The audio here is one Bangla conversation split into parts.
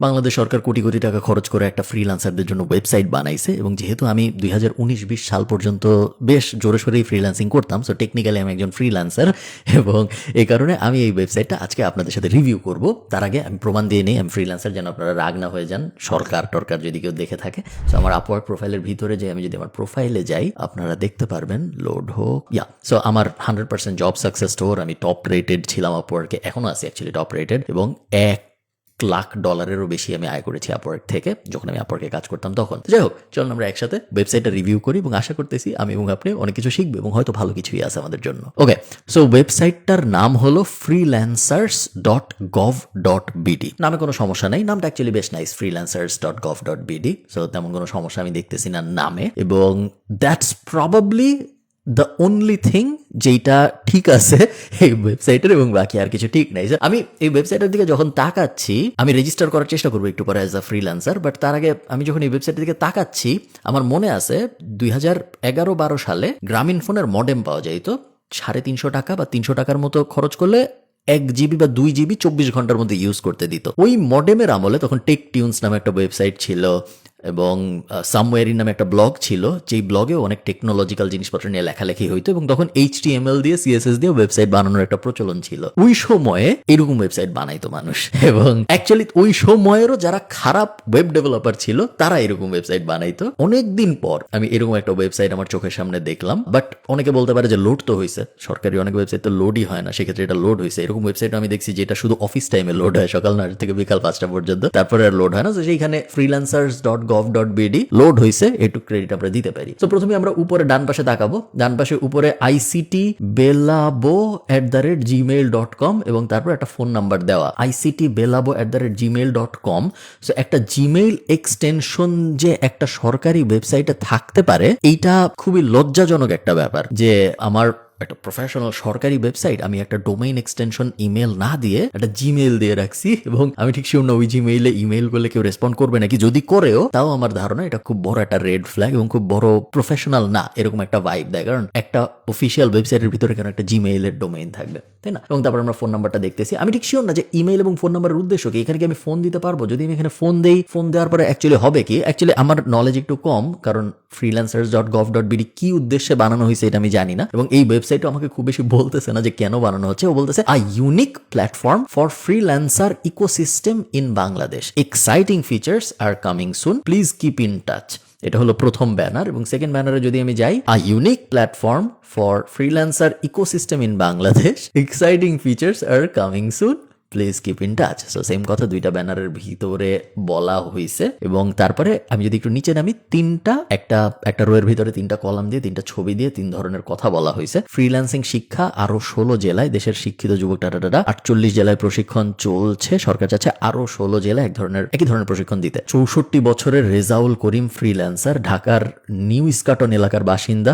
বাংলাদেশ সরকার কোটি কোটি টাকা খরচ করে একটা ফ্রিল্যান্সারদের জন্য ওয়েবসাইট বানাইছে, এবং যেহেতু আমি 2019-20 সাল পর্যন্ত বেশ জোরে সোরেই ফ্রিল্যান্সিং করতাম, সো টেকনিক্যালি আমি একজন ফ্রিল্যান্সার, এবং এই কারণে আমি এই ওয়েবসাইটটা আজকে আপনাদের সাথে রিভিউ করব। তার আগে আমি প্রমাণ দিয়ে নেই আমি ফ্রিল্যান্সার, যেন আপনারা রাগ না হয়ে যান সরকার টরকার যদি কেউ দেখে থাকে। সো আমার আপওয়ার্ক প্রোফাইলের ভিতরে যে আমি যদি আমার প্রোফাইলে যাই, আপনারা দেখতে পারবেন, লোড হোক, সো আমার 100% জব সাকসেস স্টোর, আমি টপ রেটেড ছিলাম আপওয়ার্কে, এখনো আছি অ্যাকচুয়ালি টপ রেটেড, এবং $1,00,000 বেশি আমি আয় করেছি আপওয়ার্ক থেকে যখন আমি আপওয়ার্কে কাজ করতাম তখন। যাই হোক, চলুন আমরা একসাথে ওয়েবসাইটটা রিভিউ করি, এবং আশা করতেছি আমি এবং আপনি অনেক কিছু শিখবো এবং হয়তো ভালো কিছুই আছে আমাদের জন্য। ওকে, সো ওয়েবসাইটটার নাম হলো freelancers.gov.bd। নামে কোনো সমস্যা নেই, নামটা অ্যাকচুয়ালি বেশ নাইস, freelancers.gov.bd। সো তেমন কোনো সমস্যা আমি দেখতেছি না নামে, এবং that's probably the only thing যেটা ঠিক আছে এই ওয়েবসাইটের, এবং বাকি আর কিছু ঠিক নাই। আমি এই ওয়েবসাইটের দিকে যখন তাকাচ্ছি, আমি রেজিস্টার করার চেষ্টা করবো একটু পরে অ্যাজ আ ফ্রিল্যান্সার, বাট তার আগে আমি যখন এই ওয়েবসাইটের দিকে তাকাচ্ছি, আমার মনে আছে 2011-12 সালে গ্রামীণ ফোনের মডেম পাওয়া যাইতো $350 বা $300 মতো খরচ করলে 1 GB বা 2 GB 24 ঘন্টার মধ্যে ইউজ করতে দিত। ওই মডেমের আমলে তখন টেক টিউনস নামে একটা ওয়েবসাইট ছিল, এবং সামওয়্যারি নামে একটা ব্লগ ছিল, যেই ব্লগে অনেক টেকনোলজিক্যাল জিনিসপত্র নিয়ে লেখালেখি হইতো, এবং তখন HTML দিয়ে CSS দিয়ে ওয়েবসাইট বানানোর একটা প্রচলন ছিল। ওই সময়ে এরকম ওয়েবসাইট বানাইতো মানুষ, এবং অ্যাকচুয়ালি ওই সময়েরও যারা খারাপ ওয়েব ডেভেলপার ছিল তারা এরকম ওয়েবসাইট বানাইতো। অনেকদিন পর আমি এরকম একটা ওয়েবসাইট আমার চোখের সামনে দেখলাম, বাট অনেকে বলতে পারে যে লোড তো হয়েছে, সরকারি অনেক ওয়েবসাইট তো লোডই হয় না, সেক্ষেত্রে এটা লোড হয়েছে। এরকম ওয়েবসাইট আমি দেখছি যেটা শুধু অফিস টাইমে লোড হয়, সকাল 9 থেকে বিকাল 5টা পর্যন্ত, তারপরে আর লোড হয় না। তো সেইখানে freelancers.gov.bd লোড হয়েছে, একটু ক্রেডিট আমরা দিতে পারি। তো প্রথমে আমরা উপরে ডান পাশে তাকাবো, ডান পাশে উপরে ictbelabo@gmail.com, এবং তারপর একটা ফোন নাম্বার দেওয়া, ictbelabo@gmail.com। সো একটা জিমেইল এক্সটেনশন যে একটা সরকারি ওয়েবসাইটে থাকতে পারে, এইটা খুবই লজ্জাজনক একটা ব্যাপার, যে আমার একটা প্রফেশনাল সরকারি ওয়েবসাইট আমি একটা ডোমেইন এক্সটেনশন ইমেল না দিয়ে একটা জিমেইল দিয়ে রাখছি, এবং আমি ঠিক শিওর না ওই জিমেইলে ইমেইল করলে কেউ রেসপন্ড করবে নাকি, যদি করেও তাও আমার ধারণা এটা খুব বড় একটা রেড ফ্ল্যাগ এবং খুব বড় প্রফেশনাল না এরকম একটা ভাইব দেয়, কারণ একটা অফিসিয়াল ওয়েবসাইটের ভিতরে কেন একটা জিমেইলের ডোমেইন থাকবে, তাই না? এবং তারপর আমরা ফোন নাম্বারটা দেখতেছি, আমি ঠিক শিওর না যে ইমেইল এবং ফোন নাম্বারের উদ্দেশ্য কি, এখানে কি আমি ফোন দিতে পারবো? যদি আমি এখানে ফোন দেই, ফোন দেওয়ার পরে অ্যাকচুয়ালি হবে কি, অ্যাকচুয়ালি আমার নলেজ একটু কম, কারণ freelancers.gov.bd কি উদ্দেশ্যে বানানো হয়েছে এটা আমি জানি না, এবং এই ওয়েবসাইটও আমাকে খুব বেশি বলতেছে না যে কেন বানানো হচ্ছে। ও বলতেছে a unique platform for freelancer ecosystem in Bangladesh, exciting features are coming soon, please keep in touch. এটা হলো প্রথম ব্যানার, এবং সেকেন্ড ব্যানারে যদি আমি যাই, a unique platform for freelancer ecosystem in Bangladesh, exciting features are coming soon, please keep in touch. So same কথা দুইটা ব্যানারের ভিতরে বলা হয়েছে, এবং তারপরে আমি যদি একটু নিচে নামি, একটা রোয়ের ভিতরে 3টা কলাম দিয়ে 3টা ছবি দিয়ে 3 ধরনের কথা বলা হয়েছে। ফ্রিল্যান্সিং শিক্ষা আরো 16 জেলায়, দেশের শিক্ষিত যুবক 48 জেলায় প্রশিক্ষণ চলছে, সরকার চাচ্ছে আরো 16 জেলায় একই ধরনের প্রশিক্ষণ দিতে। 64 বছরের রেজাউল করিম ফ্রিল্যান্সার, ঢাকার নিউ ইস্কাটন এলাকার বাসিন্দা,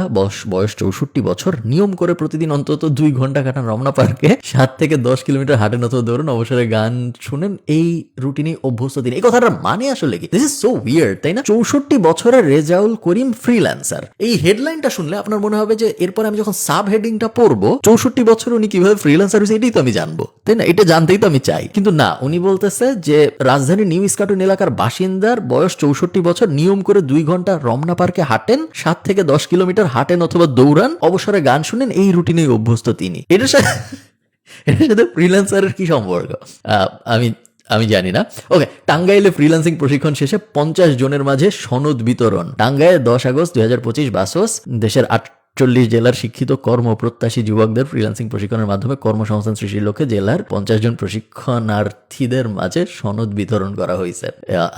বয়স 64 বছর, নিয়ম করে প্রতিদিন অন্তত 2 ঘন্টা কাটান রমনা পার্কে, 7 থেকে 10 কিলোমিটার হাঁটেন অথবা দৌড়েন, অবসরে গান শুনেন, এই রুটিনে অভ্যস্ত তিনি। এই কথাটার মানে আসলে কি? দিস ইজ সো উইয়ার্ড, তাই না? 64 বছরের রেজাউল করিম ফ্রিল্যান্সার, এই হেডলাইনটা শুনলে আপনার মনে হবে যে এরপর আমি যখন সাব হেডিংটা পড়বো, 64 বছর উনি কিভাবে ফ্রিল্যান্সার হয়েছে এটাই তো আমি জানবো, তাই না? এটা জানতেই তো আমি চাই, কিন্তু না, উনি বলতেছে যে রাজধানী নিউ ইস্কাটন এলাকার বাসিন্দার, বয়স 64 বছর, নিয়ম করে 2 ঘন্টা রমনা পার্কে হাঁটেন, 7 থেকে 10 কিলোমিটার হাঁটেন অথবা দৌড়ান, অবসরে গান শুনেন, এই রুটিনেই অভ্যস্ত তিনি। এটার সাথে ফ্রিল্যান্সারের কি সম্পর্ক আমি জানি না। ওকে, টাঙ্গাইলে ফ্রিল্যান্সিং প্রশিক্ষণ শেষে 50 জনের মাঝে সনদ বিতরণ। টাঙ্গাইলে 10 আগস্ট 2025 বাসস, দেশের 48 জেলার শিক্ষিত কর্মপ্রত্যাশী যুবকদের ফ্রিল্যান্সিং প্রশিক্ষণের মাধ্যমে কর্মসংস্থান সৃষ্টির লক্ষ্যে জেলার 50 জন প্রশিক্ষণার্থীদের মাঝে সনদ বিতরণ করা হয়েছে।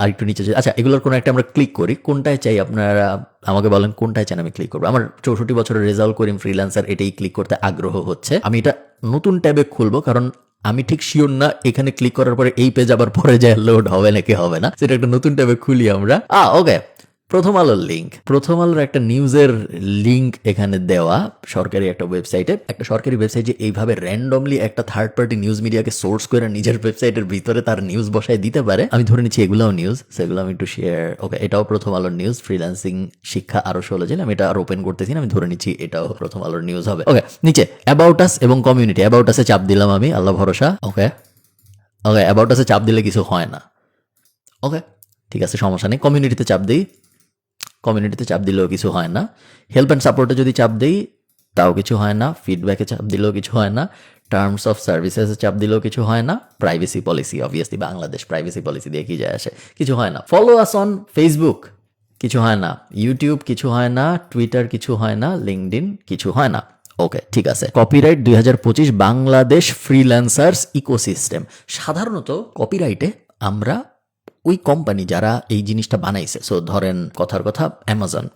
আর একটু নিচে, আচ্ছা, এগুলোর কোনো একটা আমরা ক্লিক করি, কোনটায় চাই আপনারা আমাকে বলেন, কোনটায় চান আমি ক্লিক করবো? আমার 64 বছরের রেজাউল করিম ফ্রিল্যান্সার, এটাই ক্লিক করতে আগ্রহ হচ্ছে। আমি এটা নতুন ট্যাবে খুলবো, কারণ আমি ঠিক শিওর না এখানে ক্লিক করার পরে এই পেজ আবার পরে যায় লোড হবে নাকি হবে না, সেটা একটা নতুন ট্যাবে খুলি আমরা। ওকে, প্রথম আলোর লিঙ্ক, প্রথম আলোর একটা নিউজের লিঙ্ক এখানে দেওয়া, সরকারি একটা ওয়েবসাইটে। একটা সরকারি ওয়েবসাইট যে এইভাবে র্যান্ডমলি একটা থার্ড পার্টি নিউজ মিডিয়াকে সোর্স করে নিজের ওয়েবসাইটের ভিতরে তার নিউজ বসায় দিতে পারে, আমি ধরে নিচ্ছি এগুলোও নিউজ, সেগুলো আমি একটু শেয়ার। ওকে, এটাও প্রথম আলোর নিউজ, ফ্রিল্যান্সিং শিক্ষা আরো 16 জেলা, আমি এটা আর ওপেন করতেছি না, আমি ধরে নিচ্ছি এটাও প্রথম আলোর নিউজ হবে। ওকে, নিচে অ্যাবাউট আস এবং কমিউনিটি, অ্যাবাউট আসে চাপ দিলাম আমি, আল্লাহ ভরসা। ওকে, অ্যাবাউট আসে চাপ দিলে কিছু হয় না, ওকে, ঠিক আছে, সমস্যা নেই। কমিউনিটিতে চাপ দিই, কমিউনিটিতে চাপ দিলেও কিছু হয় না। হেল্প অ্যান্ড সাপোর্টে যদি চাপ দিই তাও কিছু হয় না। ফিডব্যাকে চাপ দিলেও কিছু হয় না। টার্মস অফ সার্ভিসেসে চাপ দিলেও কিছু হয় না। Privacy policy, obviously Bangladesh privacy policy দিয়ে কি যায় আসে, কিছু হয় না। ফলো আস অন ফেসবুক, কিছু হয় না। ইউটিউব কিছু হয় না। টুইটার কিছু হয় না। লিঙ্কডইন কিছু হয় না। ওকে, ঠিক আছে। Copyright 2025 Bangladesh freelancers ecosystem. সাধারণত কপিরাইটে আমরা ওই কোম্পানি যারা এই জিনিসটা বানাইছে, সো ধরেন কথার কথা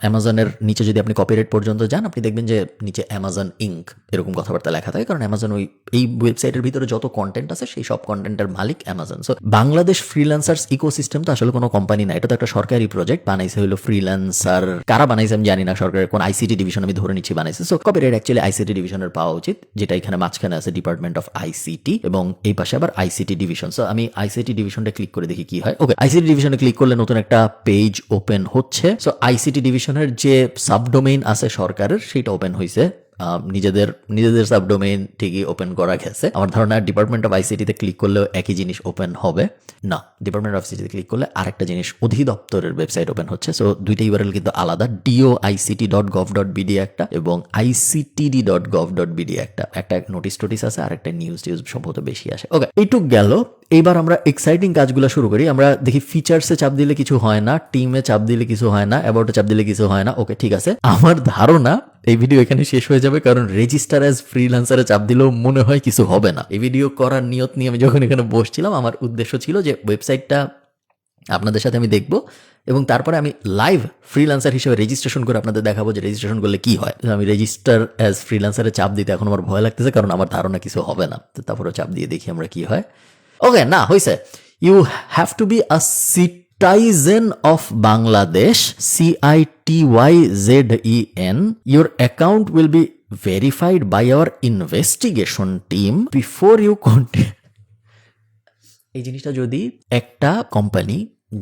অ্যামাজনের নিচে যদি আপনি কপিরাইট পর্যন্ত যান, আপনি দেখবেন যে নিচে অ্যামাজন ইঙ্ক এরকম কথাবার্তা লেখা থাকে, কারণ অ্যামাজন এই ওয়েবসাইটের ভিতরে যত কন্টেন্ট আছে সেই সব কন্টেন্টের মালিক Amazon. So Bangladesh freelancers ecosystem তো আসলে কোনো কোম্পানি না, এটা তো একটা সরকারি প্রজেক্ট। বানাইছে হলো ফ্রিল্যান্সার, কারা বানাইছে আমি জানি না, সরকারের কোন আইসিটি ডিভিশন আমি ধরে নিচ্ছি বানাইছে। সো কপিরাইট অ্যাকচুয়ালি আইসিটি ডিভিশনের পাওয়া উচিত, যেটা এখানে মাঝখানে আছে ডিপার্টমেন্ট অফ আইসিটি, এবং এই পাশে আবার আইসিটি ডিভিশন। সো আমি আইসিটি ডিভিশনটা ক্লিক করে দেখি কি হয়। ওকে, আইসিটি ডিভিশনে ক্লিক করলে নতুন একটা পেজ ওপেন হচ্ছে। সো আইসিটি ডিভিশনের যে সাবডোমেইন আছে সরকারের, সেটা ওপেন হয়েছে। নিজেদের সাবডোমেইন ঠিকই ওপেন করা গেছে। আমার ধারণা ডিপার্টমেন্ট অফ আইসিটিতে ক্লিক করলেও একই জিনিস ওপেন হবে না। ডিপার্টমেন্ট অফ আইসিটিতে ক্লিক করলে আরেকটা জিনিস অধিদপ্তরের ওয়েবসাইট ওপেন হচ্ছে। সো দুইটা ইউআরএল কিন্তু আলাদা, doict.gov.bd একটা এবং ictd.gov.bd একটা নোটিস টোটিস আছে, আর একটা নিউজ সম্ভবত বেশি আসে। ওকে, এইটুক গেল। এইবার আমরা এক্সাইটিং কাজগুলো শুরু করি। আমরা দেখি ফিচার্সে চাপ দিলে কিছু হয় না, টিমে চাপ দিলে কিছু হয় না, অ্যাবাউটে চাপ দিলে কিছু হয় না। ওকে, ঠিক আছে। আমার ধারণা এই ভিডিও এখানে শেষ হয়ে যাবে, কারণ রেজিস্টার অ্যাজ ফ্রিল্যান্সারে চাপ দিলেও মনে হয় কিছু হবে না। এই ভিডিও করার নিয়ত নিয়ে আমি যখন এখানে বসছিলাম, আমার উদ্দেশ্য ছিল যে ওয়েবসাইটটা আপনাদের সাথে আমি দেখব এবং তারপরে আমি লাইভ ফ্রিল্যান্সার হিসেবে রেজিস্ট্রেশন করে আপনাদের দেখাবো যে রেজিস্ট্রেশন করলে কি হয়। আমি রেজিস্টার অ্যাজ ফ্রিল্যান্সারে চাপ দিতে এখন আমার ভয় লাগতেছে, কারণ আমার ধারণা কিছু হবে না। তো তারপরে চাপ দিয়ে দেখি আমরা কি হয়। ওকে, না হয়েছে। You have to be a citizen of Bangladesh, CITYZEN. Your account will be verified by our investigation team before you continue. এই জিনিসটা যদি একটা কোম্পানি,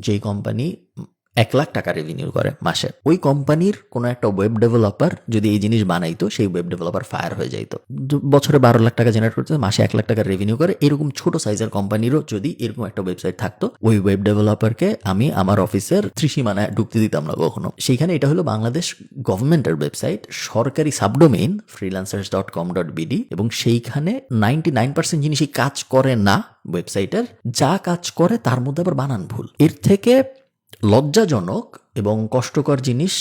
যেই কোম্পানি 1 লাখ টাকা রেভিনিউ করে মাসে, ওই কোম্পানির কোনো একটা ওয়েব ডেভেলপার যদি এই জিনিস বানাইতো, সেই ওয়েব ডেভেলপার ফায়ার হয়ে যাইতো। বছরে 12 লাখ টাকা জেনারেট করতে, মাসে 1 লাখ টাকা রেভিনিউ করে, এরকম ছোট সাইজের কোম্পানিরও যদি এরকম একটা ওয়েবসাইট থাকতো, ওই ওয়েব ডেভেলপারকে আমি আমার অফিসের ত্রিসীমানায় ঢুকতে দিতাম না কখনো। সেইখানে এটা হলো বাংলাদেশ গভর্নমেন্টের ওয়েবসাইট, সরকারি সাবডোমেইন freelancers.com.bd, এবং সেইখানে 99% জিনিসই কাজ করে না ওয়েবসাইটের। যা কাজ করে তার মধ্যে আবার বানান ভুল। এর থেকে লজ্জাজনক এবং কষ্টকর জিনিস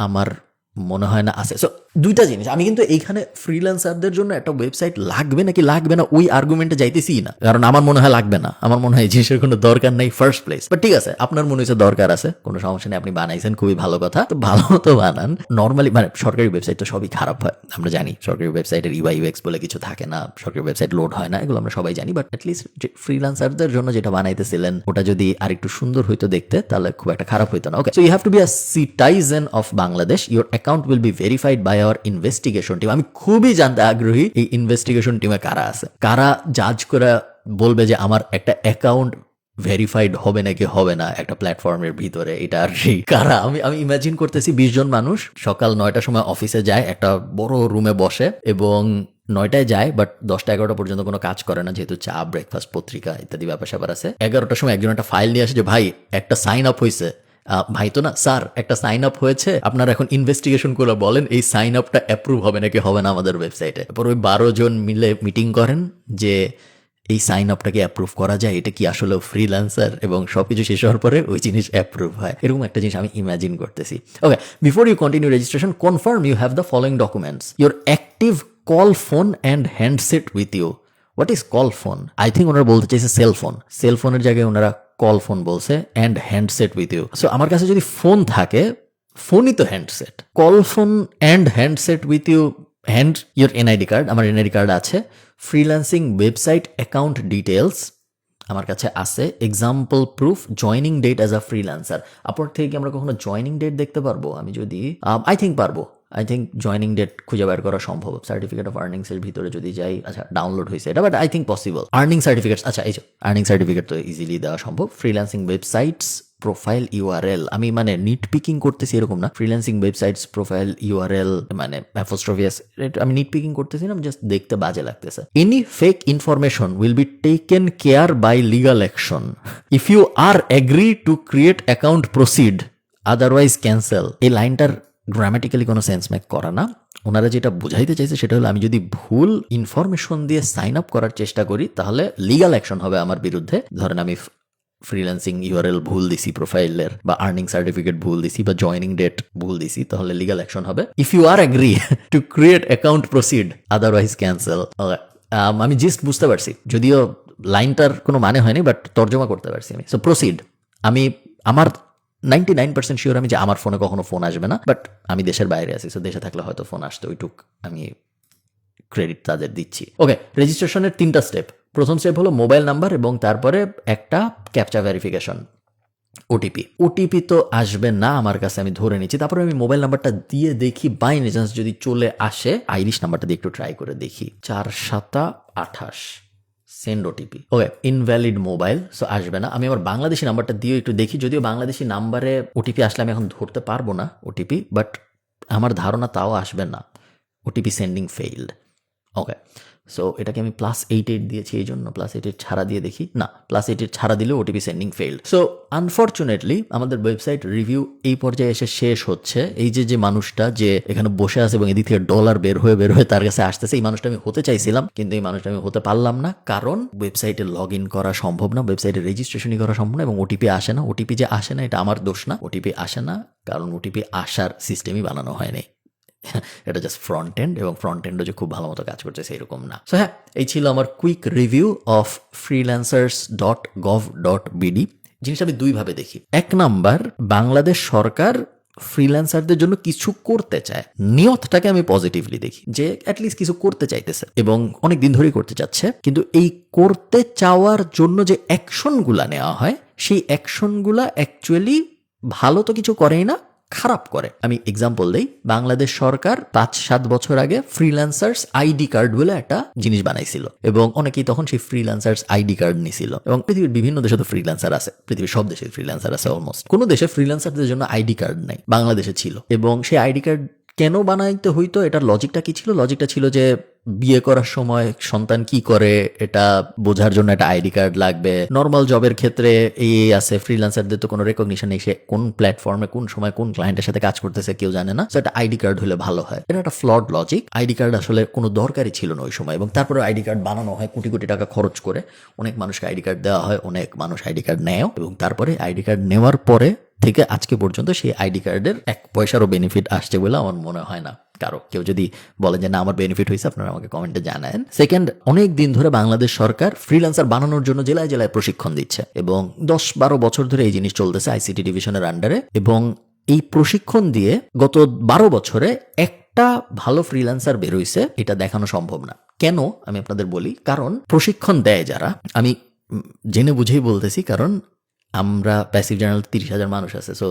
আমার মনে হয় না আছে। সো দুইটা জিনিস, আমি কিন্তু এইখানে ফ্রিল্যান্সারদের জন্য একটা ওয়েবসাইট লাগবে নাকি লাগবে না ওই আর্গুমেন্টে যাইতেছি না, কারণ আমার মনে হয় লাগবে না। আমার মনে হয় এই জিনিসের কোনো দরকার নেই ফার্স্ট প্লেস। বাট ঠিক আছে, আপনার মনে হচ্ছে দরকার আছে, কোনো সমস্যা নেই, আপনি বানাইছেন, খুবই ভালো কথা। তো ভালো মতো বানান। নর্মালি মানে সরকারি ওয়েবসাইট তো সবই খারাপ হয়, আমরা জানি। সরকারি ওয়েবসাইটের ইউআই/ইউএক্স বলে কিছু থাকে না, সরকারি ওয়েবসাইট লোড হয় না, এগুলো আমরা সবাই জানি। বাট অ্যাটলিস্ট ফ্রিল্যান্সারদের জন্য যেটা বানাইতেছিলেন ওটা যদি আর একটু সুন্দর হইতো দেখতে, তাহলে খুব একটা খারাপ হইতো না। Okay, so you have to be a citizen of Bangladesh. Your account will be verified by our investigation team. আমি খুবই জানতে আগ্রহী এই ইনভেস্টিগেশন টিমে কারা আছে, কারা জাজ করে বলবে যে আমার একটা অ্যাকাউন্ট ভেরিফাইড হবে নাকি হবে না একটা প্ল্যাটফর্মের ভিতরে। এটা আর কি কারা, আমি ইমাজিন করতেছি 20 জন মানুষ সকাল 9টার সময় অফিসে যায়, একটা বড় রুমে বসে এবং 9টায় যায়, বাট 10টা-11টা পর্যন্ত কোনো কাজ করে না, যেহেতু চা, ব্রেকফাস্ট, পত্রিকা ইত্যাদি ব্যাপার স্যাপার আছে। 11টার সময় একজন একটা ফাইল নিয়ে আসে যে ভাই একটা সাইন আপ হয়েছে। ভাই তো না, স্যার একটা সাইন আপ হয়েছে, আপনারা এখন ইনভেস্টিগেশন করে বলেন এই সাইন আপটা অ্যাপ্রুভ হবে নাকি হবে না আমাদের ওয়েবসাইটে। এরপর ওই 12 জন মিলে মিটিং করেন যে এই সাইন আপটাকে অ্যাপ্রুভ করা যায়, এটা কি আসলে ফ্রিল্যান্সার, এবং সবকিছু শেষ হওয়ার পরে ওই জিনিস অ্যাপ্রুভ হয়। এরকম একটা জিনিস আমি ইমাজিন করতেছি। Okay, before you continue registration, confirm you have the following documents: your active call phone and handset with you. What is call phone? I think ওনারা বলতে চাইছে সেলফোন। সেলফোনের জায়গায় ওনারা কল ফোন বলছে, and handset with you. So আমার কাছে যদি ফোন থাকে, ফোনই তো handset. Call phone and handset with you, hand your NID card. আমার এনআইডি কার্ড আছে। ফ্রিল্যান্সিং ওয়েবসাইট অ্যাকাউন্ট ডিটেলস আমার কাছে আছে। Example proof, joining date as a freelancer. Upwork থেকে কি আমরা কখনো জয়নিং ডেট দেখতে পারবো? আমি যদি আই থিঙ্ক জয়নিং ডেট খুঁজে বের করা সম্ভব। সার্টিফিকেট অফ আর্নিংস এর ভিতরে যদি যাই, আচ্ছা ডাউনলোড হয়েছে এটা, but I think possible. Earning certificate, আচ্ছা এই যে আর্নিং সার্টিফিকেট তো ইজিলি দেওয়া সম্ভব। ফ্রিল্যান্সিং ওয়েবসাইটস প্রোফাইল ইউআরএল, আমি মানে নিট পিকিং করতেছি এরকম না, ফ্রিল্যান্সিং ওয়েবসাইটস প্রোফাইল ইউআরএল মানে অ্যাপোস্ট্রফিয়াস, আমি নিট পিকিং করতেছি না, জাস্ট দেখতে বাজে লাগতেছে। Any fake information will be taken care by legal action, if you are agree to create account proceed, otherwise cancel. এই লাইনটার গ্রামাটিক্যালি কোনো সেন্স মেক করা না। ওনারা যেটা বোঝাইতে চাইছে সেটা হলো আমি যদি ভুল ইনফরমেশন দিয়ে সাইন আপ করার চেষ্টা করি তাহলে লিগাল অ্যাকশন হবে আমার বিরুদ্ধে। ধরেন আমি ফ্রিল্যান্সিং ইউআরএল ভুল দিছি প্রোফাইলের, বা আর্নিং সার্টিফিকেট ভুল দিছি, বা জয়নিং ডেট ভুল দিছি, তাহলে লিগাল অ্যাকশন হবে। If you are agree to create account proceed, otherwise cancel. আমি জাস্ট বুঝতে পারছি, যদিও লাইনটার কোনো মানে হয়নি, বাট তর্জমা করতে পারছি আমি। সো প্রসিড, আমি আমার 99% শিওর আমি যে আমার ফোনে কখনো ফোন আসবে না, বাট আমি দেশের বাইরে আছি, সো দেশে থাকলে হয়তো ফোন আসতো, ওইটুক আমি ক্রেডিট তাদের দিচ্ছি। ওকে, রেজিস্ট্রেশনের 3টা স্টেপ। প্রথম স্টেপ হলো মোবাইল নাম্বার এবং তারপরে একটা ক্যাপচা ভেরিফিকেশন, ওটিপি তো আসবে না আমার কাছে, আমি ধরে নিচ্ছি। তারপরে আমি মোবাইল নাম্বারটা দিয়ে দেখি, বাই চান্স যদি চলে আসে, আইরিশ নাম্বারটা দিয়ে একটু ট্রাই করে দেখি, 4-7-28 সেন্ড ওটিপি। ওকে, ইনভ্যালিড মোবাইল, সো আসবে না। আমি আমার বাংলাদেশি নাম্বারটা দিয়ে একটু দেখি, যদিও বাংলাদেশি নাম্বারে ওটিপি আসলে আমি এখন ধরতে পারবো না ওটিপি, বাট আমার ধারণা তাও আসবে না, ওটিপি সেন্ডিং ফেইল্ড। ওকে, সো এটাকে আমি +88 দিয়েছি, এই জন্য +88 ছাড়া দিয়ে দেখি, না +88 ছাড়া দিলেও OTP sending failed. So unfortunately আমাদের ওয়েবসাইট রিভিউ এই পর্যায়ে এসে শেষ হচ্ছে। এই যে মানুষটা যে এখানে বসে আছে এবং এদিক থেকে ডলার বের হয়ে তার কাছে আসতেছে, এই মানুষটা আমি হতে চাইছিলাম, কিন্তু এই মানুষটা আমি হতে পারলাম না, কারণ ওয়েবসাইটে লগ ইন করা সম্ভব না, ওয়েবসাইটে রেজিস্ট্রেশনই করা সম্ভব না, এবং ওটিপি আসে না। ওটিপি যে আসে না এটা আমার দোষ না, ওটিপি আসে না কারণ ওটিপি আসার সিস্টেমই বানানো হয়নি। এটা জাস্ট ফ্রন্ট এন্ড, এবং ফ্রন্ট এন্ডও যে খুব ভালো মতো কাজ করতেছে এরকম না। সো হ্যাঁ, এই ছিল আমার কুইক রিভিউ অফ freelancers.gov.bd। জিনিসটা আমি দুইভাবে দেখি। 1 নাম্বার, বাংলাদেশ সরকার ফ্রিল্যান্সারদের জন্য কিছু করতে চায়, নিয়তটাকে আমি পজিটিভলি দেখি, যে অ্যাটলিস্ট কিছু করতে চাইতেছে এবং অনেক দিন ধরেই করতে চাচ্ছে। কিন্তু এই করতে চাওয়ার জন্য যে অ্যাকশনগুলা নেওয়া হয়, সেই অ্যাকশনগুলা অ্যাকচুয়ালি ভালো তো কিছু করেই না, খারাপ করে। আমি এক্সাম্পল দেই, বাংলাদেশ সরকার 5-7 বছর আগে ফ্রিল্যান্সার্স আইডি কার্ড বলে একটা জিনিস বানাইছিল, এবং অনেকেই তখন সেই ফ্রিল্যান্সার্স আইডি কার্ড নিছিল। এবং পৃথিবীর বিভিন্ন দেশে তো ফ্রিল্যান্সার আছে, পৃথিবীর সব দেশে ফ্রিল্যান্সার আছে অলমোস্ট। কোনো দেশে ফ্রিল্যান্সারদের জন্য আইডি কার্ড নাই, বাংলাদেশে ছিল। এবং সেই আইডি কার্ড কেন বানাইতে হইতো, এটার লজিকটা কি ছিল? লজিকটা ছিল যে বিয়ে করার সময় সন্তান কি করে এটা বোঝার জন্য একটা আইডি কার্ড লাগবে। নর্মাল জবের ক্ষেত্রে এই আছে, ফ্রিল্যান্সারদের তো কোনো রেকগনিশন নেই, সে কোন প্ল্যাটফর্মে কোন সময় কোন ক্লায়েন্টের সাথে কাজ করতেছে কেউ জানে না। সো একটা আইডি কার্ড হলে ভালো হয়। এটা একটা ফ্লড লজিক। আইডি কার্ড আসলে কোনো দরকারই ছিল না ওই সময়, এবং তারপরে আইডি কার্ড বানানো হয় কোটি কোটি টাকা খরচ করে, অনেক মানুষকে আইডি কার্ড দেওয়া হয়, অনেক মানুষ আইডি কার্ড নেয়ও, এবং তারপরে আইডি কার্ড নেওয়ার পরে থেকে আজকে পর্যন্ত সেই আইডি কার্ডের 1 পয়সারও বেনিফিট আসছে বলে আমার মনে হয় না কারো। কেউ যদি বলেন যে না আমার বেনিফিট হয়েছে, আপনারা আমাকে কমেন্টে জানান। সেকেন্ড, অনেক দিন ধরে বাংলাদেশ সরকার ফ্রিল্যান্সার বানানোর জন্য জেলায় জেলায় প্রশিক্ষণ দিচ্ছে, এবং 10-12 বছর ধরে এই জিনিস চলতেছে আইসিটি ডিভিশনের আন্ডারে। এবং এই প্রশিক্ষণ দিয়ে গত 12 বছরে একটা ভালো ফ্রিল্যান্সার বের হইছে, এটা দেখানো সম্ভব না। কেন আমি আপনাদের বলি, কারণ প্রশিক্ষণ দেয় যারা, আমি জেনে বুঝেই বলতেছি, কারণ আমরা প্যাসিভ জার্নাল 30,000 মানুষ আছে। সো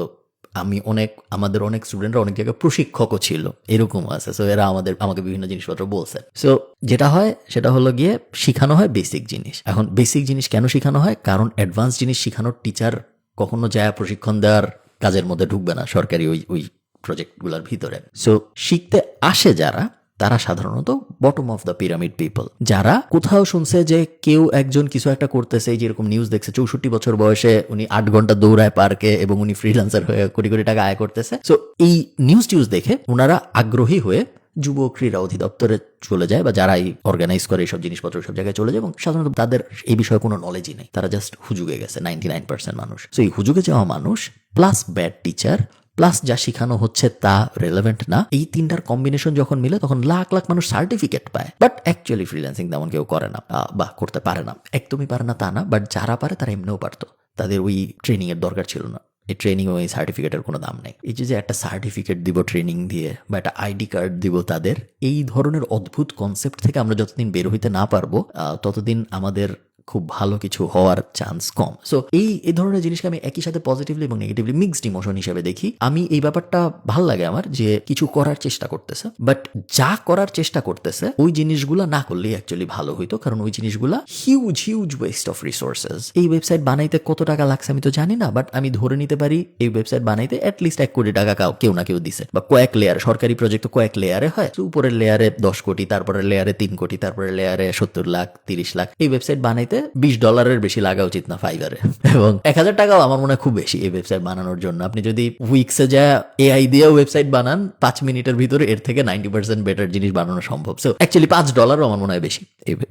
আমাদের অনেক স্টুডেন্টরা অনেক জায়গায় প্রশিক্ষকও ছিল, এরকমও আছে। সো এরা আমাকে বিভিন্ন জিনিসপত্র বলছে। সো যেটা হয় সেটা হলো গিয়ে শিখানো হয় বেসিক জিনিস। এখন বেসিক জিনিস কেন শিখানো হয়? কারণ অ্যাডভান্স জিনিস শিখানোর টিচার কখনো যায় প্রশিক্ষণ দেওয়ার কাজের মধ্যে ঢুকবে না সরকারি ওই প্রজেক্টগুলোর ভিতরে। সো শিখতে আসে যারা, তারা সাধারণত bottom of the pyramid people, যারা কোথাও শুনছে যে কেউ একজন কিছু একটা করতেছে, যেরকম নিউজ দেখছে 64 বছর বয়সে উনি 8 ঘন্টা দৌড়ায় পার্কে এবং উনি ফ্রিল্যান্সার হয়ে কোটি কোটি টাকা আয় করতেছে। সো এই নিউজ দেখে ওনারা আগ্রহী হয়ে যুব ক্রীড়া অধিদপ্তরে চলে যায়, বা যারাই অর্গানাইজ করে এইসব জিনিসপত্র সব জায়গায় চলে যায়, এবং সাধারণত তাদের এই বিষয়ে কোনো নলেজই নেই, তারা জাস্ট হুজুগে গেছে 99% মানুষ। সো এই হুজুগে যাওয়া মানুষ প্লাস ব্যাড টিচার প্লাস যা শিখানো হচ্ছে তা রেলেভেন্ট না, এই তিনটার কম্বিনেশন যখন মিলে তখন লাখ লাখ মানুষ সার্টিফিকেট পায়, বাট অ্যাকচুয়ালি ফ্রিল্যান্সিং তেমন কেউ করে না বা করতে পারে না। একদমই পারে না তা না, বাট যারা পারে তারা এমনিও পারতো, তাদের ওই ট্রেনিং এর দরকার ছিল না। এই ট্রেনিং ও এই সার্টিফিকেটের কোনো দাম নেই। এই যে একটা সার্টিফিকেট দিব ট্রেনিং দিয়ে, বা একটা আইডি কার্ড দিব তাদের, এই ধরনের অদ্ভুত কনসেপ্ট থেকে আমরা যতদিন বের হইতে না পারবো ততদিন আমাদের খুব ভালো কিছু হওয়ার চান্স কম। সো এই ধরনের জিনিসকে আমি একই সাথে পজিটিভলি এবং নেগেটিভলি মিক্সড ইমোশন হিসেবে দেখি। আমি এই ব্যাপারটা ভাল লাগে আমার, যে কিছু করার চেষ্টা করতেছে, বাট যা করার চেষ্টা করতেছে ওই জিনিসগুলো না করলেই অ্যাকচুয়ালি ভালো হইতো, কারণ ওই জিনিসগুলা হিউজ ওয়েস্ট অফ রিসোর্সেস। এই ওয়েবসাইট বানাইতে কত টাকা লাগছে আমি তো জানি না, বাট আমি ধরে নিতে পারি এই ওয়েবসাইট বানাইতে অ্যাটলিস্ট 1 কোটি টাকা কেউ না কেউ দিছে, বা কয়েক লেয়ার, সরকারি প্রজেক্ট তো কয়েক লেয়ারে হয়। উপরের লেয়ারে 10 কোটি, তারপরে লেয়ারে 3 কোটি, তারপরে লেয়ারে 70 লাখ 30 লাখ। এই ওয়েবসাইট বানাইতে $20 বেশি লাগা উচিত না ফাইবারে, এবং 1000 টাকাও আমার মনে হয় খুব বেশি এই ওয়েবসাইট বানানোর জন্য। আপনি যদি উইক্সে যা এআই দিয়ে ওয়েবসাইট বানান 5 মিনিটের ভিতরে এর থেকে 90% বেটার জিনিস বানানো সম্ভব। সো অ্যাকচুয়ালি $5 আমার মনে হয় বেশি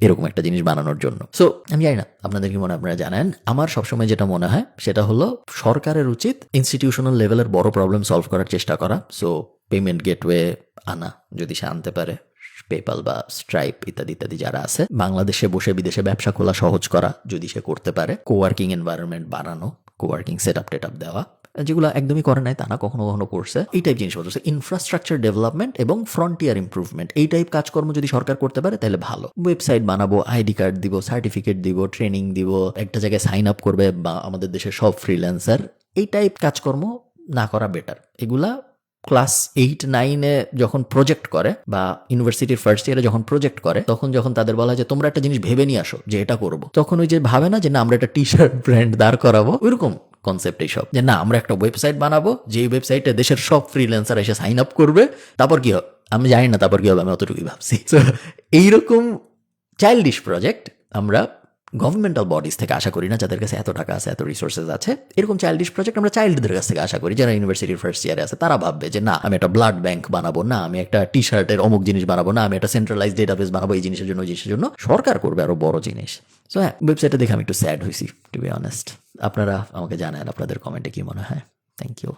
এরকম একটা জিনিস বানানোর জন্য। সো আমি জানি না আপনাদের কি মনে হয়, আপনারা জানেন। আমার সবসময় যেটা মনে হয় সেটা হলো সরকারের উচিত ইনস্টিটিউশনাল লেভেলের বড় প্রবলেম সলভ করার চেষ্টা করা। সো পেমেন্ট গেটওয়ে আনা, যদি সে আনতে পারে, পেপাল বা স্ট্রাইপ ইত্যাদি ইত্যাদি যারা আছে, বাংলাদেশে বসে বিদেশে ব্যবসা খোলা সহজ করা যদি সে করতে পারে, কোওয়ার্কিং এনভায়রনমেন্ট বাড়ানো, কোওয়ার্কিং সেটআপ টেটআপ দেওয়া, যেগুলো একদমই করে নাই তা না, কখনো কখনো করছে। এই টাইপ জিনিসপত্র, ইনফ্রাস্ট্রাকচার ডেভেলপমেন্ট এবং ফ্রন্টিয়ার ইমপ্রুভমেন্ট, এই টাইপ কাজকর্ম যদি সরকার করতে পারে তাহলে ভালো। ওয়েবসাইট বানাবো, আইডি কার্ড দিব, সার্টিফিকেট দিব, ট্রেনিং দিব, একটা জায়গায় সাইন আপ করবে বা আমাদের দেশের সব ফ্রিল্যান্সার, এই টাইপ কাজকর্ম না করা বেটার। এগুলা ক্লাস 8-9-এ যখন প্রজেক্ট করে বা ইউনিভার্সিটির ফার্স্ট ইয়ারে যখন প্রজেক্ট করে, তখন যখন তাদের বলা হয় যে তোমরা একটা জিনিস ভেবে নিয়ে আসো যে এটা করবো, তখন ওই যে ভাবে না যে না আমরা একটা টি শার্ট ব্র্যান্ড দাঁড় করাবো, ওইরকম কনসেপ্ট এইসব, যে না আমরা একটা ওয়েবসাইট বানাবো, যে ওয়েবসাইটে দেশের সব ফ্রিল্যান্সার এসে সাইন আপ করবে, তারপর কি হবে আমি জানি না, তারপর কি হবে আমি অতটুকুই ভাবছি। এইরকম চাইল্ডিশ প্রজেক্ট আমরা গভর্নমেন্টাল বডিজ থেকে আশা করি না, যাদের কাছে এত টাকা আছে, এত রিসোর্সেস আছে। এরকম চাইল্ডিশ প্রজেক্ট আমরা চাইল্ডদের কাছ থেকে আশা করি, যারা ইউনিভার্সিটির ফার্স্ট ইয়ারে আছে। তারা ভাববে যে না আমি একটা ব্লাড ব্যাংক বানাবো, না আমি একটা টি শার্টের অমুক জিনিস বানাবো, না আমি একটা সেন্ট্রালাইজ ডেটাবেস বানাবো এই জিনিসের জন্য, ওই জিনিসের জন্য। সরকার করবে আরো বড় জিনিস। সো হ্যাঁ, ওয়েবসাইটে দেখে আমি একটু স্যাড হয়েছি, টু বি অনেস্ট। আপনারা আমাকে জানান আপনাদের কমেন্টে কি মনে হয়। Thank you.